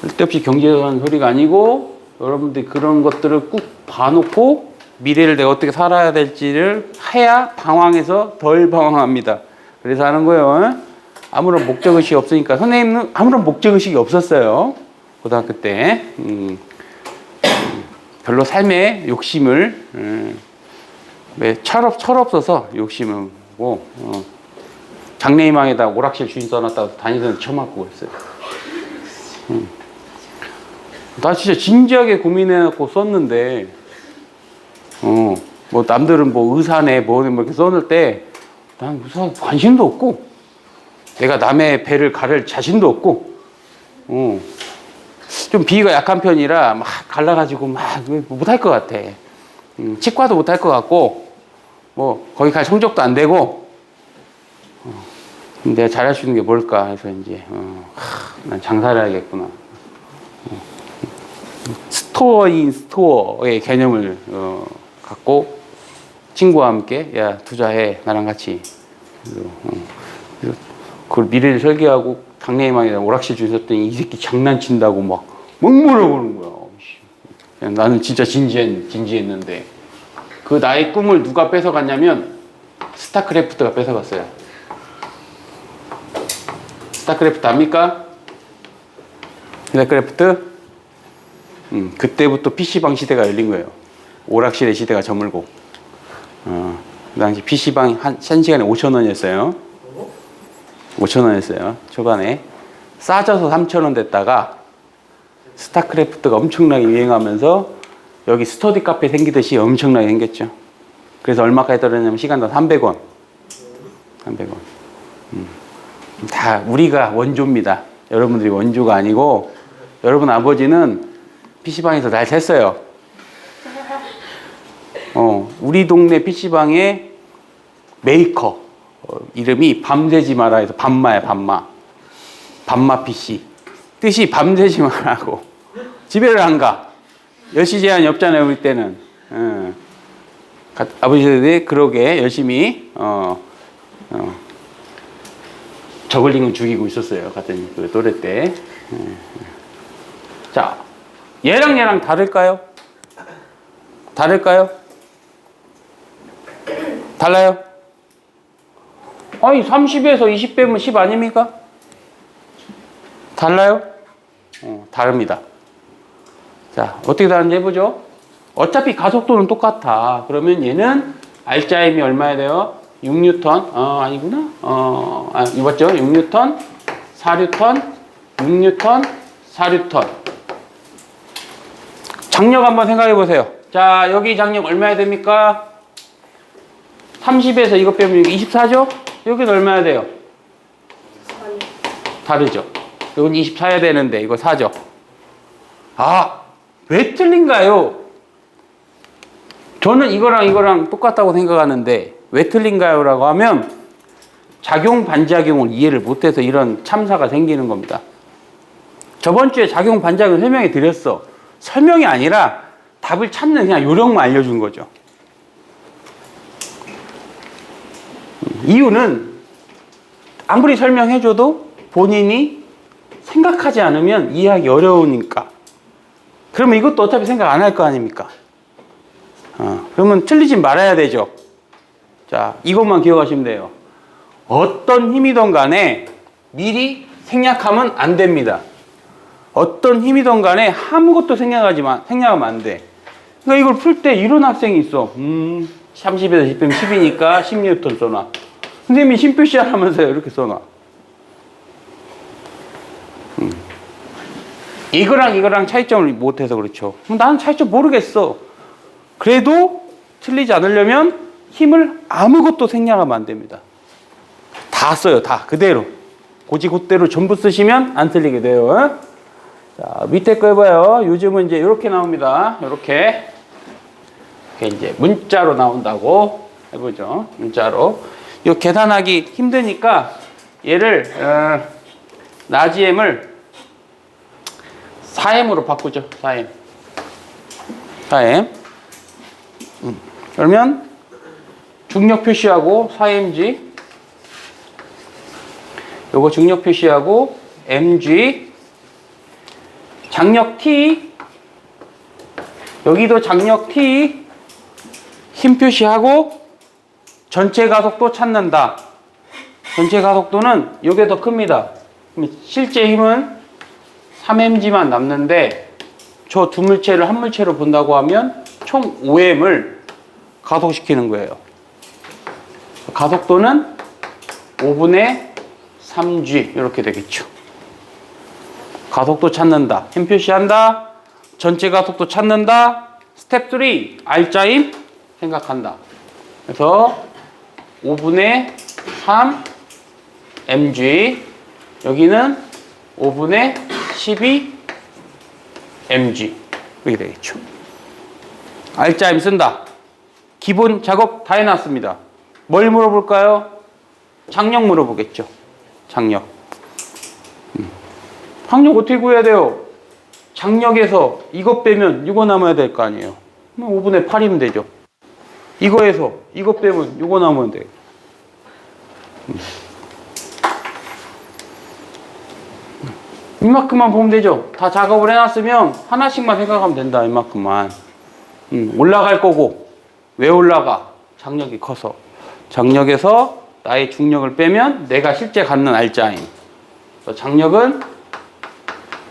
쓸데없이 경제하는 소리가 아니고 여러분들이 그런 것들을 꾹 봐놓고 미래를 내가 어떻게 살아야 될지를 해야 방황해서 덜 방황합니다. 그래서 하는 거예요. 아무런 목적의식이 없으니까. 선생님은 아무런 목적의식이 없었어요. 고등학교 때. 별로 삶에 욕심을, 철없어서 욕심을 고, 장래희망에다 오락실 주인 써놨다고 다니던 처맞고 그랬어요. 나 진짜 진지하게 고민해갖고 썼는데, 뭐 남들은 뭐 의사네 뭐 이렇게 써놓을 때, 난 의사 관심도 없고, 내가 남의 배를 가를 자신도 없고, 좀 비위가 약한 편이라 막 갈라가지고 막 못할 것 같아. 치과도 못할 것 같고, 뭐 거기 갈 성적도 안 되고, 내가 잘할 수 있는 게 뭘까 해서 이제 난 장사를 해야겠구나. 스토어인 스토어의 개념을 갖고 친구와 함께 야 투자해 나랑 같이. 그래서 그걸 미래를 설계하고 장래희망에 오락실 주셨더니 이 새끼 장난친다고 막 뭐라고 그러는 거야. 나는 진짜 진지했는데 그 나의 꿈을 누가 뺏어갔냐면 스타크래프트가 뺏어갔어요. 스타크래프트 압니까? 스타크래프트? 그때부터 PC방 시대가 열린 거예요. 오락실의 시대가 저물고. 그 당시 PC방이 한 시간에 5,000원이었어요. 5,000원이었어요. 초반에. 싸져서 3,000원 됐다가 스타크래프트가 엄청나게 유행하면서 여기 스터디 카페 생기듯이 엄청나게 생겼죠. 그래서 얼마까지 떨어졌냐면 시간당 300원. 300원. 다 우리가 원조입니다. 여러분들이 원조가 아니고 여러분 아버지는 PC방에서 날 샜어요. 우리 동네 PC방의 메이커 이름이 밤새지 마라 해서 밤마야 밤마. 밤마 PC. 뜻이 밤새지 마라고. 집에를 안 가. 10시 제한이 없잖아요, 우리 때는. 아버지들이 그러게 열심히 저글링은 죽이고 있었어요. 같은 그 또래 때. 자, 얘랑 다를까요? 다를까요? 달라요? 아니 30에서 20 빼면 10 아닙니까? 달라요? 다릅니다. 자, 어떻게 다른지 해보죠. 어차피 가속도는 똑같아. 그러면 얘는 R자임이 얼마야 돼요? 6뉴턴, 아니구나. 맞죠? 6뉴턴, 4뉴턴, 6뉴턴, 4뉴턴. 장력 한번 생각해 보세요. 자, 여기 장력 얼마야 됩니까? 30에서 이거 빼면 24죠? 여기는 얼마야 돼요? 4. 다르죠? 이건 24야 되는데 이거 4죠? 아, 왜 틀린가요? 저는 이거랑 똑같다고 생각하는데 왜 틀린가요? 라고 하면 작용 반작용을 이해를 못해서 이런 참사가 생기는 겁니다. 저번 주에 작용 반작용 설명해 드렸어. 설명이 아니라 답을 찾는 그냥 요령만 알려준 거죠. 이유는 아무리 설명해줘도 본인이 생각하지 않으면 이해하기 어려우니까. 그러면 이것도 어차피 생각 안 할 거 아닙니까? 그러면 틀리지 말아야 되죠. 자, 이것만 기억하시면 돼요. 어떤 힘이든 간에 미리 생략하면 안 됩니다. 어떤 힘이든 간에 아무것도 생략하면 안 돼. 그러니까 이걸 풀 때 이런 학생이 있어. 30에서 10 빼면 10이니까 10뉴턴 써놔. 선생님이 심표시 하라면서요. 이렇게 써놔. 이거랑 차이점을 못해서 그렇죠. 나는 차이점 모르겠어. 그래도 틀리지 않으려면 힘을 아무것도 생략하면 안 됩니다. 다 써요. 다 그대로. 곧대로 전부 쓰시면 안 틀리게 돼요. 자, 밑에 거 해봐요. 요즘은 이제 이렇게 나옵니다. 이렇게 이제 문자로 나온다고 해보죠. 문자로. 이거 계산하기 힘드니까 얘를 나지엠을 4m으로 바꾸죠. 4m. 그러면 중력 표시하고 4mg, 요거 중력 표시하고 mg, 장력 t, 여기도 장력 t, 힘 표시하고 전체 가속도 찾는다. 전체 가속도는 요게 더 큽니다. 실제 힘은 3mg만 남는데 저 두 물체를 한 물체로 본다고 하면 총 5m을 가속시키는 거예요. 가속도는 5분의 3g 이렇게 되겠죠. 가속도 찾는다. 힘 표시한다. 전체 가속도 찾는다. 스텝 3 R자임 생각한다. 그래서 5분의 3 mg, 여기는 5분의 12 mg 이렇게 되겠죠. R자임 쓴다. 기본 작업 다 해놨습니다. 뭘 물어볼까요? 장력 물어보겠죠. 장력. 장력 어떻게 구해야 돼요? 장력에서 이거 빼면 이거 남아야 될 거 아니에요. 5분의 8이면 되죠. 이거에서 이거 빼면 이거 남으면 돼요. 이만큼만 보면 되죠. 다 작업을 해놨으면 하나씩만 생각하면 된다. 이만큼만. 올라갈 거고. 왜 올라가? 장력이 커서. 장력에서 나의 중력을 빼면 내가 실제 갖는 R자임. 장력은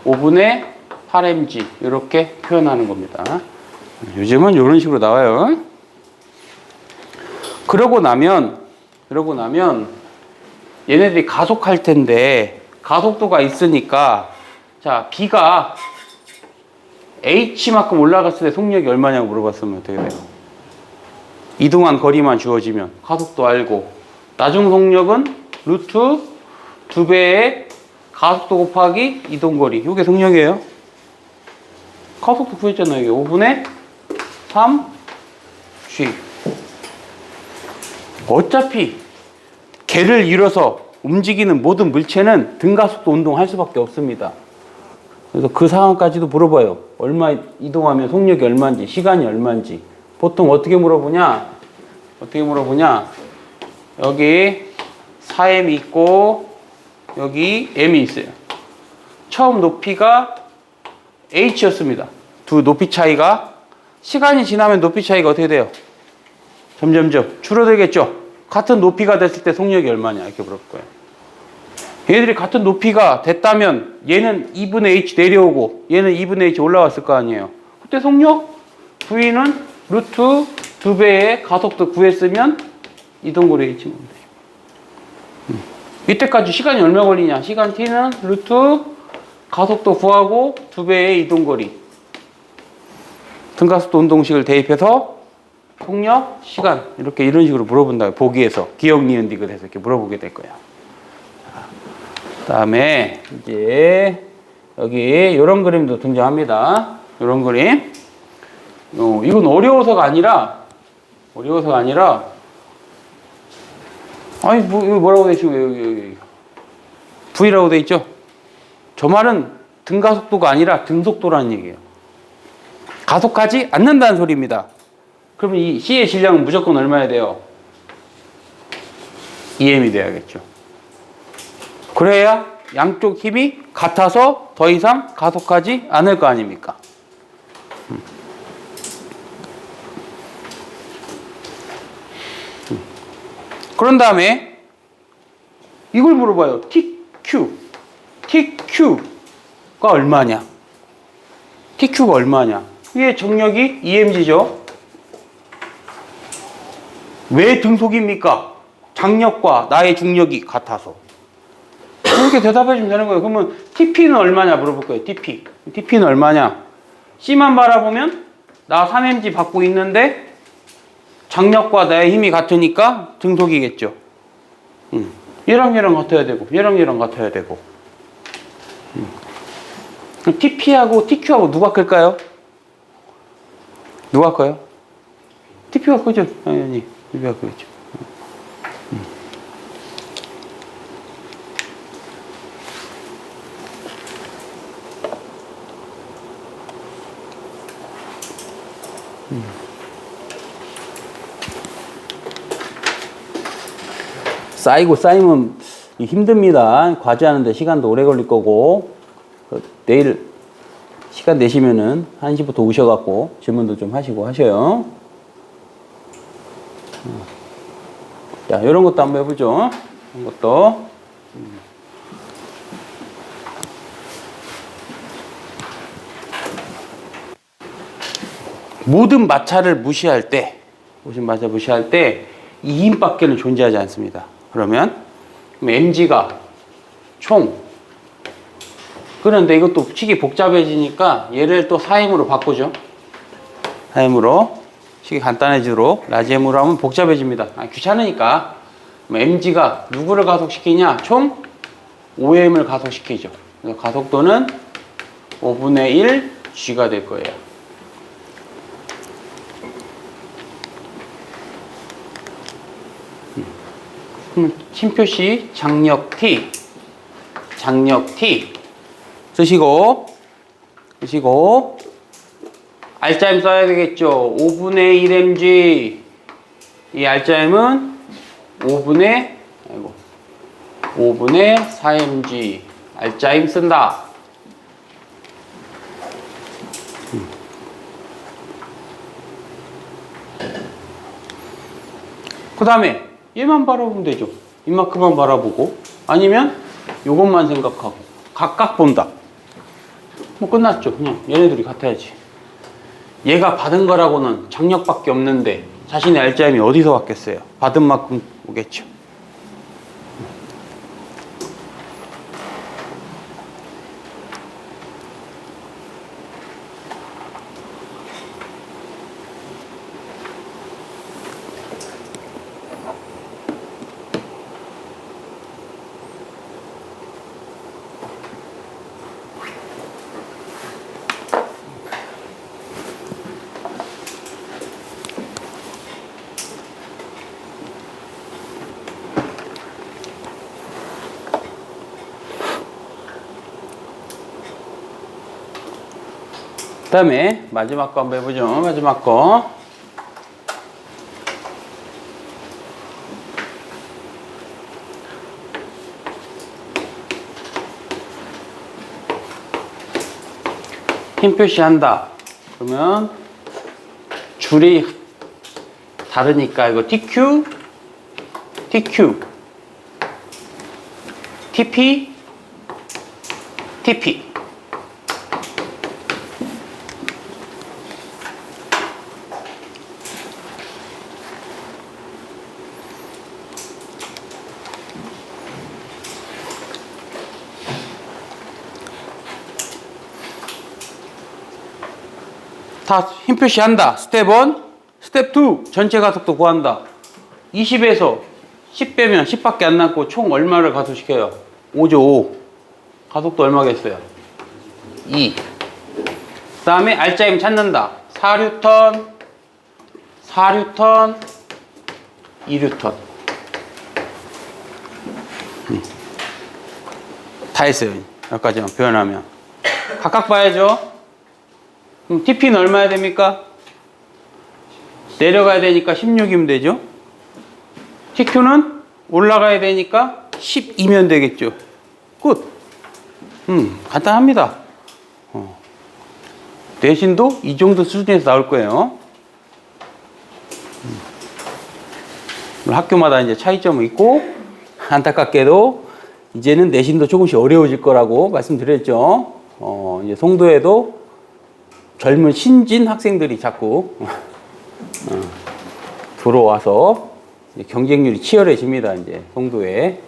5분의 8mg 이렇게 표현하는 겁니다. 요즘은 이런 식으로 나와요. 그러고 나면 얘네들이 가속할 텐데 가속도가 있으니까 자, B가 H만큼 올라갔을 때 속력이 얼마냐고 물어봤으면 어떻게 돼요? 이동한 거리만 주어지면 가속도 알고 나중 속력은 루트 2배의 가속도 곱하기 이동거리. 이게 속력이에요. 가속도 구했잖아요. 이게 5분의 3g. 어차피 개를 이뤄서 움직이는 모든 물체는 등가속도 운동할 수밖에 없습니다. 그래서 그 상황까지도 물어봐요. 얼마 이동하면 속력이 얼마인지, 시간이 얼마인지. 보통 어떻게 물어보냐? 여기 4m 있고 여기 m이 있어요. 처음 높이가 h였습니다. 두 높이 차이가 시간이 지나면 높이 차이가 어떻게 돼요? 점점점 줄어들겠죠. 같은 높이가 됐을 때 속력이 얼마냐 이렇게 물어볼 거예요. 얘들이 같은 높이가 됐다면 얘는 2분의 h 내려오고 얘는 2분의 h 올라왔을 거 아니에요. 그때 속력 v는 루트 2배의 가속도 구했으면 이동거리 h 면 돼요. 이때까지 시간이 얼마 걸리냐? 시간 t는 루트 가속도 구하고 2배의 이동거리. 등가속도 운동식을 대입해서 속력, 시간 이렇게 이런 식으로 물어본다고요. 보기에서 기억, 니은, 디귿에서 이렇게 물어보게 될 거예요. 그다음에 이제 여기 이런 그림도 등장합니다. 이런 그림. 이건 어려워서가 아니라 아니 뭐 이거 뭐라고 돼 있죠? 여기 V라고 돼 있죠? 저 말은 등가속도가 아니라 등속도라는 얘기예요. 가속하지 않는다는 소리입니다. 그러면 이 C의 질량은 무조건 얼마야 돼요? EM이 돼야겠죠. 그래야 양쪽 힘이 같아서 더 이상 가속하지 않을 거 아닙니까? 그런 다음에 이걸 물어봐요. TQ가 얼마냐? TQ가 얼마냐? 위에 정력이 EMG죠. 왜 등속입니까? 장력과 나의 중력이 같아서. 이렇게 대답해 주면 되는 거예요. 그러면 TP는 얼마냐 물어볼 거예요. TP는 얼마냐? C만 바라보면 나 3mg 받고 있는데 장력과 나의 힘이 같으니까 등속이겠죠. 얘랑 얘랑 같아야 되고 얘랑 얘랑 같아야 되고. 그럼 TP하고 TQ하고 누가 클까요? 누가 커요? TP가 크죠. 당연히 TP가 크죠. 쌓이면 힘듭니다. 과제하는데 시간도 오래 걸릴 거고 내일 시간 내시면은 1시부터 오셔갖고 질문도 좀 하시고 하셔요. 자, 이런 것도 한번 해보죠. 이런 것도. 모든 마찰을 무시할 때, 이 힘밖에는 존재하지 않습니다. 그러면 mg가 총. 그런데 이것도 식이 복잡해지니까 얘를 또 4m으로 바꾸죠. 4m으로 식이 간단해지도록 라지 m으로 하면 복잡해집니다. 귀찮으니까 mg가 누구를 가속시키냐? 총 5m을 가속시키죠. 그래서 가속도는 5분의 1 g가 될 거예요. 심표시 장력 T 쓰시고 알짜임 써야 되겠죠. 5분의 1mg. 이 알짜임은 5분의 4mg 알짜임 쓴다. 그 다음에 얘만 바라보면 되죠. 이만큼만 바라보고 아니면 요것만 생각하고 각각 본다. 뭐 끝났죠. 그냥 얘네들이 같아야지. 얘가 받은 거라고는 장력밖에 없는데 자신의 알짜임이 어디서 왔겠어요? 받은 만큼 오겠죠. 그 다음에 마지막 거 한번 해보죠. 마지막 거. 힘 표시한다. 그러면 줄이 다르니까 이거 TQ, TQ, TP, TP. 다 힘 표시한다. 스텝 1, 스텝 2 전체 가속도 구한다. 20에서 10 빼면 10밖에 안 남고 총 얼마를 가속시켜요? 5죠. 5. 가속도 얼마겠어요? 2. 그 다음에 알짜임 찾는다. 4뉴턴, 4뉴턴, 2뉴턴. 다 했어요. 여기까지만 표현하면. 각각 봐야죠. 그럼 TP는 얼마야 됩니까? 내려가야 되니까 16이면 되죠. TQ는 올라가야 되니까 12면 되겠죠. 끝. 간단합니다. 내신도 이 정도 수준에서 나올 거예요. 학교마다 이제 차이점이 있고, 안타깝게도 이제는 내신도 조금씩 어려워질 거라고 말씀드렸죠. 이제 송도에도 젊은 신진 학생들이 자꾸 들어와서 경쟁률이 치열해집니다. 이제 송도에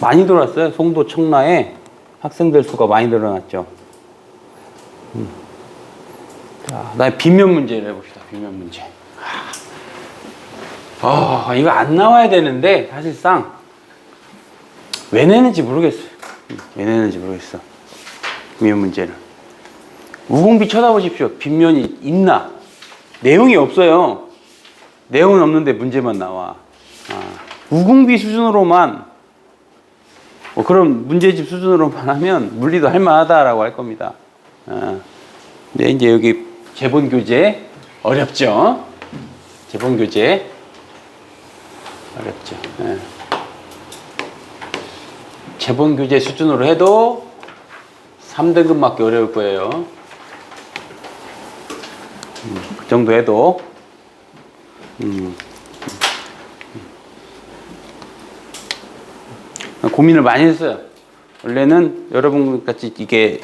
많이 들어왔어요. 송도 청라에 학생들 수가 많이 늘어났죠. 자, 그다음에 빗면 문제를 해봅시다. 빗면 문제. 이거 안 나와야 되는데 사실상 왜 내는지 모르겠어요. 왜 내는지 모르겠어. 빗면 문제를. 우공비 쳐다보십시오. 빗면이 있나? 내용이 없어요. 내용은 없는데 문제만 나와. 우공비 수준으로만 그럼 문제집 수준으로만 하면 물리도 할만하다라고 할 겁니다. 네, 이제 여기 재본 교재 어렵죠. 재본 교재 어렵죠. 네. 재본 교재 수준으로 해도 3등급 맞기 어려울 거예요. 그 정도 해도 고민을 많이 했어요. 원래는 여러분 같이 이게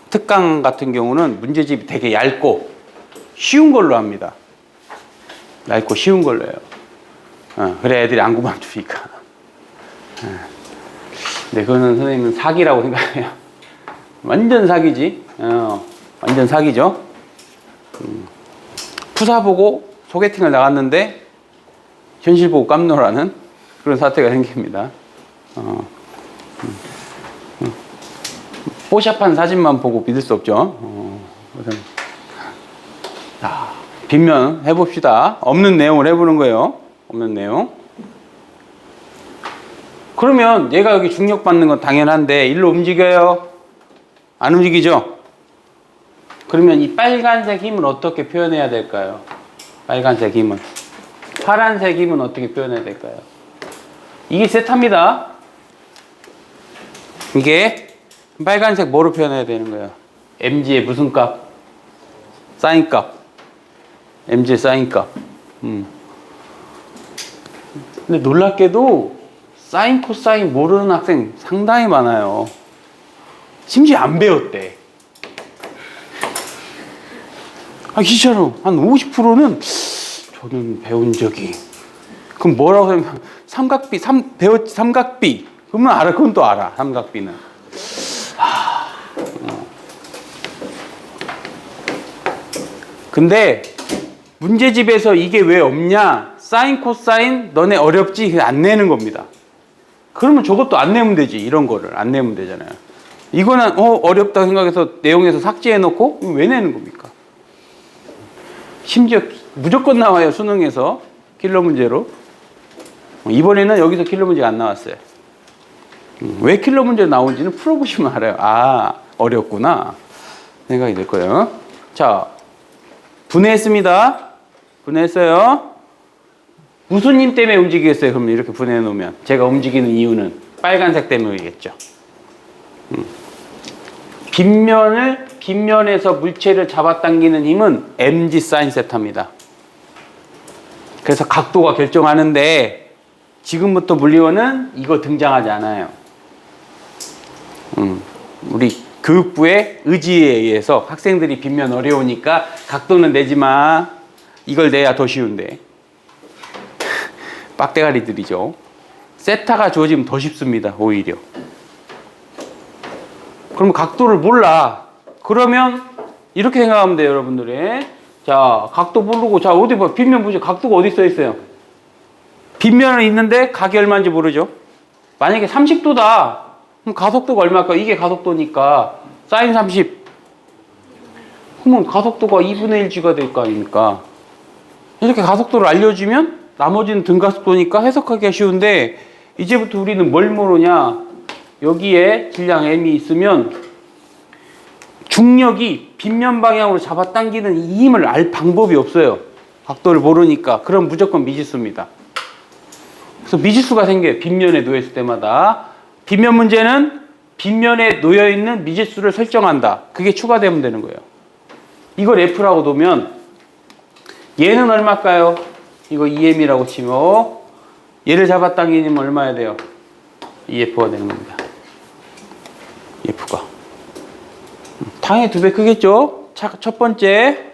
특강 같은 경우는 문제집이 되게 얇고 쉬운 걸로 합니다. 얇고 쉬운 걸로 해요. 그래 애들이 안 그만두니까. 근데 그거는 선생님은 사기라고 생각해요. 완전 사기지. 완전 사기죠. 푸사 보고 소개팅을 나갔는데 현실 보고 깜놀하는 그런 사태가 생깁니다. 뽀샵한 사진만 보고 믿을 수 없죠. 빗면 해봅시다. 없는 내용을 해보는 거예요. 없는 내용. 그러면 얘가 여기 중력받는 건 당연한데 일로 움직여요? 안 움직이죠? 그러면 이 빨간색 힘을 어떻게 표현해야 될까요? 빨간색 힘은. 파란색 힘은 어떻게 표현해야 될까요? 이게 세타입니다. 이게 빨간색 뭐로 표현해야 되는 거예요? mg의 무슨 값? 사인 값. mg의 사인 값. 근데 놀랍게도 사인, 코사인 모르는 학생 상당히 많아요. 심지어 안 배웠대. 진짜로 한 50%는 저는 배운 적이. 그럼 뭐라고 하면 삼각비, 배웠지 삼각비. 그러면 알아. 그건 또 알아. 삼각비는. 근데 문제집에서 이게 왜 없냐? 사인, 코사인 너네 어렵지? 안 내는 겁니다. 그러면 저것도 안 내면 되지. 이런 거를 안 내면 되잖아요. 이거는 어렵다고 생각해서 내용에서 삭제해 놓고 왜 내는 겁니까? 심지어 무조건 나와요. 수능에서 킬러 문제로. 이번에는 여기서 킬러 문제가 안 나왔어요. 왜 킬러 문제 나온지는 풀어보시면 알아요. 어렵구나 생각이 들 거예요. 자, 분해했습니다. 분해했어요. 무슨 힘 때문에 움직이겠어요? 그럼 이렇게 분해해 놓으면 제가 움직이는 이유는 빨간색 때문이겠죠. 빗면에서 물체를 잡아당기는 힘은 mg 사인 세타입니다. 그래서 각도가 결정하는데 지금부터 물리원은 이거 등장하지 않아요. 우리 교육부의 의지에 의해서 학생들이 빗면 어려우니까 각도는 내지 마. 이걸 내야 더 쉬운데. 빡대가리들이죠. 세타가 주어지면 더 쉽습니다. 오히려. 그럼 각도를 몰라. 그러면 이렇게 생각하면 돼요, 여러분들이. 자, 각도 모르고, 자, 어디 봐. 빗면 보죠. 각도가 어디 써 있어요? 빗면은 있는데 각이 얼마인지 모르죠. 만약에 30도다. 그럼 가속도가 얼마일까? 이게 가속도니까 사인 30. 그러면 가속도가 2분의 1g가 될 거 아닙니까? 이렇게 가속도를 알려주면 나머지는 등가속도니까 해석하기가 쉬운데 이제부터 우리는 뭘 모르냐? 여기에 질량 m이 있으면 중력이 빗면 방향으로 잡아당기는 이 힘을 알 방법이 없어요. 각도를 모르니까. 그럼 무조건 미지수입니다. 그래서 미지수가 생겨요. 빗면에 놓여있을 때마다. 빗면 문제는 빗면에 놓여있는 미지수를 설정한다. 그게 추가되면 되는 거예요. 이걸 F라고 두면 얘는 얼마일까요? 이거 EM이라고 치면 얘를 잡아당기면 얼마야 돼요? EF가 되는 겁니다. EF가. 당연히 2배 크겠죠? 첫 번째,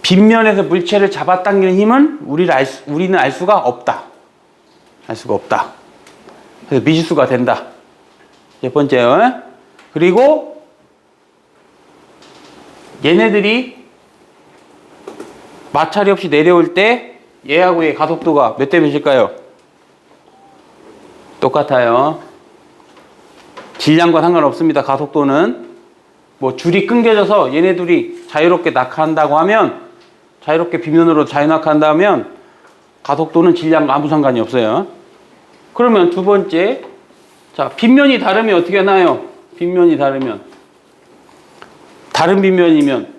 빗면에서 물체를 잡아당기는 힘은 우리는 알 수가 없다. 알 수가 없다. 그래서 미지수가 된다. 첫 번째. 그리고 얘네들이 마찰이 없이 내려올 때 얘하고 얘 가속도가 몇 대 몇일까요? 똑같아요. 질량과 상관없습니다. 가속도는. 뭐 줄이 끊겨져서 얘네 둘이 자유롭게 낙하한다고 하면, 자유롭게 빗면으로 자유낙하한다면 가속도는 질량과 아무 상관이 없어요. 그러면 두 번째, 자, 빗면이 다르면 어떻게 하나요? 빗면이 다르면, 다른 빗면이면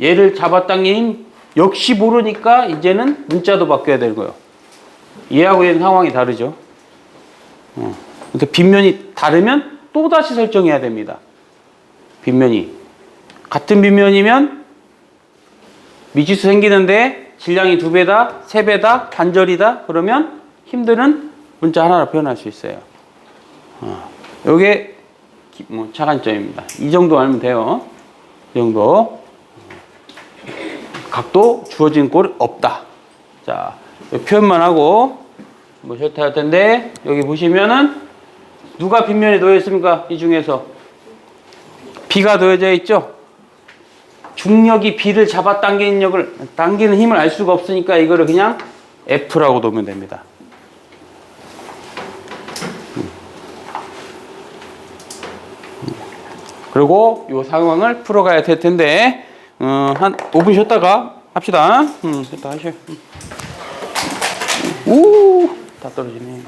얘를 잡아당긴 힘 역시 모르니까 이제는 문자도 바뀌어야 되는 거예요. 얘하고 얘는 상황이 다르죠. 그러니까 빗면이 다르면 또다시 설정해야 됩니다. 빗면이 같은 빗면이면 미지수 생기는데 질량이 2배다, 3배다, 반절이다 그러면 힘드는 문자 하나로 표현할 수 있어요. 요게 뭐 차관점입니다. 이 정도 알면 돼요. 이 정도. 각도 주어진 꼴 없다. 자, 표현만 하고 뭐 절대 할 텐데 여기 보시면은 누가 빗면에 놓여 있습니까? 이 중에서 B가 놓여져 있죠. 중력이 B를 잡아 당기는 힘을 알 수가 없으니까 이거를 그냥 F라고 놓으면 됩니다. 그리고 이 상황을 풀어가야 될 텐데 한 5분 쉬었다가 합시다. 쉬었다 하셔. 다 떨어지네.